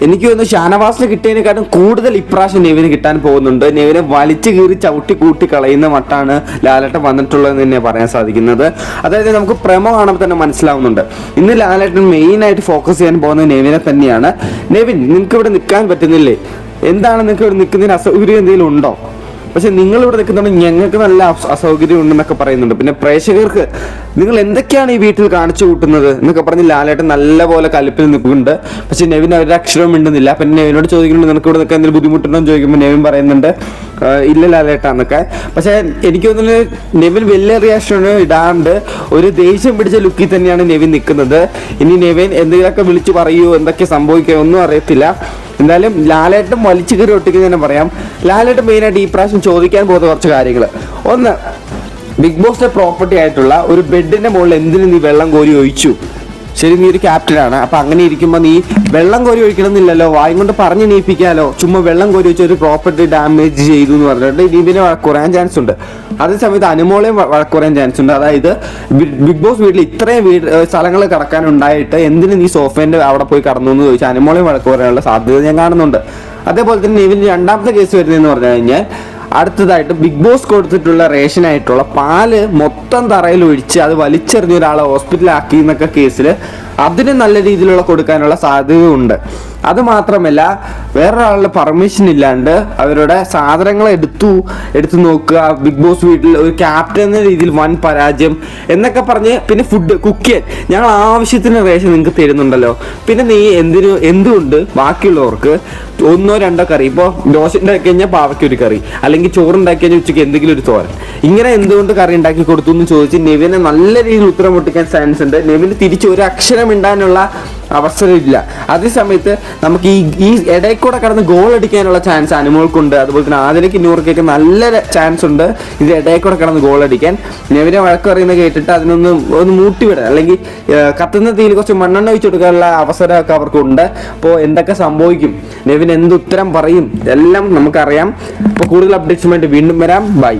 എനിക്ക് തോന്നുന്നു ഷാനവാസിന് കിട്ടിയതിനെക്കാട്ടും കൂടുതൽ ഇപ്രാവശ്യം നെവിന് കിട്ടാൻ പോകുന്നുണ്ട്. നെവിനെ വലിച്ചു കീറി ചവിട്ടി കൂട്ടി കളയുന്ന മട്ടാണ് ലാലേട്ടൻ വന്നിട്ടുള്ളതെന്ന് തന്നെ പറയാൻ സാധിക്കുന്നത്. അതായത് നമുക്ക് പ്രമോ കാണുമ്പോൾ തന്നെ മനസ്സിലാവുന്നുണ്ട് ഇന്ന് ലാലേട്ടൻ മെയിനായിട്ട് ഫോക്കസ് ചെയ്യാൻ പോകുന്നത് നെവിനെ തന്നെയാണ്. നെവിൻ, നിങ്ങൾക്ക് ഇവിടെ നിൽക്കാൻ പറ്റുന്നില്ലേ? എന്താണ് നിങ്ങൾക്ക് ഇവിടെ നിൽക്കുന്നതിന് അസൗകര്യം എന്തെങ്കിലും ഉണ്ടോ? പക്ഷെ നിങ്ങളിവിടെ നിൽക്കുന്നുണ്ട് ഞങ്ങൾക്ക് നല്ല അസൗകര്യം ഉണ്ടെന്നൊക്കെ പറയുന്നുണ്ട്. പിന്നെ പ്രേക്ഷകർക്ക് നിങ്ങൾ എന്തൊക്കെയാണ് ഈ വീട്ടിൽ കാണിച്ചു കൂട്ടുന്നത് എന്നൊക്കെ പറഞ്ഞ് ലാലേട്ടൻ നല്ലപോലെ കലിപ്പിൽ നിൽക്കുന്നുണ്ട്. പക്ഷെ നെവിൻ അവരുടെ അക്ഷരം മിണ്ടുന്നില്ല. പിന്നെ നെവിനോട് ചോദിക്കുന്നുണ്ട് നിനക്ക് ഇവിടെ നിൽക്കാൻ എന്തെങ്കിലും ബുദ്ധിമുട്ടുണ്ടോ എന്ന് ചോദിക്കുമ്പോൾ നെവിൻ പറയുന്നുണ്ട് ഇല്ല ലാലേട്ടാന്നൊക്കെ. പക്ഷെ എനിക്ക് തോന്നുന്നത് നെവിൻ വലിയ റിയാക്ഷൻ ഇടാണ്ട് ഒരു ദേഷ്യം പിടിച്ച ലുക്കിൽ തന്നെയാണ് നെവിൻ നിൽക്കുന്നത്. ഇനി നെവിൻ എന്തെങ്കിലുമൊക്കെ വിളിച്ചു പറയുമോ എന്തൊക്കെ സംഭവിക്കുമോ ഒന്നും അറിയത്തില്ല. എന്തായാലും ലാലേട്ടൻ വലിച്ചു കയറി ഒട്ടിക്കുന്ന തന്നെ പറയാം. ലാലേട്ടൻ മെയിനായിട്ട് ഈ പ്രാവശ്യം ചോദിക്കാൻ പോകുന്ന കുറച്ച് കാര്യങ്ങൾ. ഒന്ന്, ബിഗ് ബോസിന്റെ പ്രോപ്പർട്ടി ആയിട്ടുള്ള ഒരു ബെഡിന്റെ മുകളിൽ എന്തിനു നീ വെള്ളം കോരി ഒഴിച്ചു? ശരി, നീ ഒരു ക്യാപ്റ്റനാണ്, അപ്പൊ അങ്ങനെ ഇരിക്കുമ്പോൾ നീ വെള്ളം കോരി ഒഴിക്കണമെന്നില്ലല്ലോ, വായും കൊണ്ട് പറഞ്ഞു നീപ്പിക്കാലോ. ചുമ്മാ വെള്ളം കോരി വെച്ച് ഒരു പ്രോപ്പർട്ടി ഡാമേജ് ചെയ്തു എന്ന് പറഞ്ഞിട്ട് ഇതിനെ കുറയാൻ ചാൻസ് ഉണ്ട്. അതേ സമയത്ത് അനുമോളെയും കുറയാൻ ചാൻസ് ഉണ്ട്. അതായത് ബിഗ് ബോസ് വീട്ടിൽ ഇത്രയും സ്ഥലങ്ങൾ കടക്കാനുണ്ടായിട്ട് എന്തിന് നീ സോഫേന്റെ അവിടെ പോയി കടന്നു എന്ന് ചോദിച്ചാൽ അനുമോളെയും വഴക്ക് പറയാനുള്ള സാധ്യത ഞാൻ കാണുന്നുണ്ട്. അതേപോലെ തന്നെ നെവിൻ രണ്ടാമത്തെ കേസ് വരുന്നതെന്ന് പറഞ്ഞു കഴിഞ്ഞാൽ അടുത്തതായിട്ട് ബിഗ് ബോസ് കൊടുത്തിട്ടുള്ള റേഷനായിട്ടുള്ള പാല് മൊത്തം തറയിൽ ഒഴിച്ച് അത് വലിച്ചെറിഞ്ഞ ഒരാളെ ഹോസ്പിറ്റലാക്കി എന്നൊക്കെ കേസിൽ അതിന് നല്ല രീതിയിലുള്ള കൊടുക്കാനുള്ള സാധ്യതയുണ്ട്. അത് മാത്രമല്ല വേറൊരാളുടെ പെർമിഷൻ ഇല്ലാണ്ട് അവരുടെ സാധനങ്ങൾ എടുത്തു നോക്കുക, ബിഗ് ബോസ് വീട്ടിൽ ഒരു ക്യാപ്റ്റൻ എന്ന രീതിയിൽ വൻ പരാജയം എന്നൊക്കെ പറഞ്ഞ് പിന്നെ ഫുഡ് കുക്ക് ചെയ്യാൻ ഞങ്ങൾ ആവശ്യത്തിന് റേഷൻ നിങ്ങൾക്ക് തരുന്നുണ്ടല്ലോ, പിന്നെ നീ എന്തുകൊണ്ട് ബാക്കിയുള്ളവർക്ക് ഒന്നോ രണ്ടോ കറി, ഇപ്പോൾ ദോശ ഉണ്ടാക്കി കഴിഞ്ഞാൽ പാവയ്ക്ക് ഒരു കറി, അല്ലെങ്കിൽ ചോറുണ്ടാക്കി കഴിഞ്ഞാൽ ഉച്ചയ്ക്ക് എന്തെങ്കിലും ഒരു തോരൻ, ഇങ്ങനെ എന്തുകൊണ്ട് കറി ഉണ്ടാക്കി കൊടുത്തു എന്ന് ചോദിച്ച് നെവിനെ നല്ല രീതിയിൽ ഉത്തരം മുട്ടിക്കാൻ ചാൻസ് ഉണ്ട്. നെവിന് തിരിച്ച് ഒരു അക്ഷരം ഇണ്ടാനുള്ള അവസരമില്ല. അതേ സമയത്ത് നമുക്ക് ഈ ഇടയിൽ കൂടെ കടന്ന് ഗോൾ അടിക്കാനുള്ള ചാൻസ് അനുമോൾക്കുണ്ട്. അതുപോലെ തന്നെ ആദിലയ്ക്ക് നൂർക്കൊക്കെ നല്ല ചാൻസ് ഉണ്ട് ഇത് ഇടയിൽ കൂടെ കടന്ന് ഗോൾ അടിക്കാൻ. നെവിനെ വഴക്ക് പറയുന്നത് കേട്ടിട്ട് അതിനൊന്ന് മൂട്ടിവിടാൻ, അല്ലെങ്കിൽ കത്തുന്ന തീയിൽ കുറച്ച് മണ്ണെണ്ണ ഒഴിച്ചു കൊടുക്കാനുള്ള അവസരമൊക്കെ അവർക്കുണ്ട്. അപ്പോൾ എന്തൊക്കെ സംഭവിക്കും, നെവിൻ എന്ത് ഉത്തരം പറയും എല്ലാം നമുക്കറിയാം. അപ്പോൾ കൂടുതൽ അപ്ഡേറ്റ്സുമായിട്ട് വീണ്ടും വരാം. ബൈ.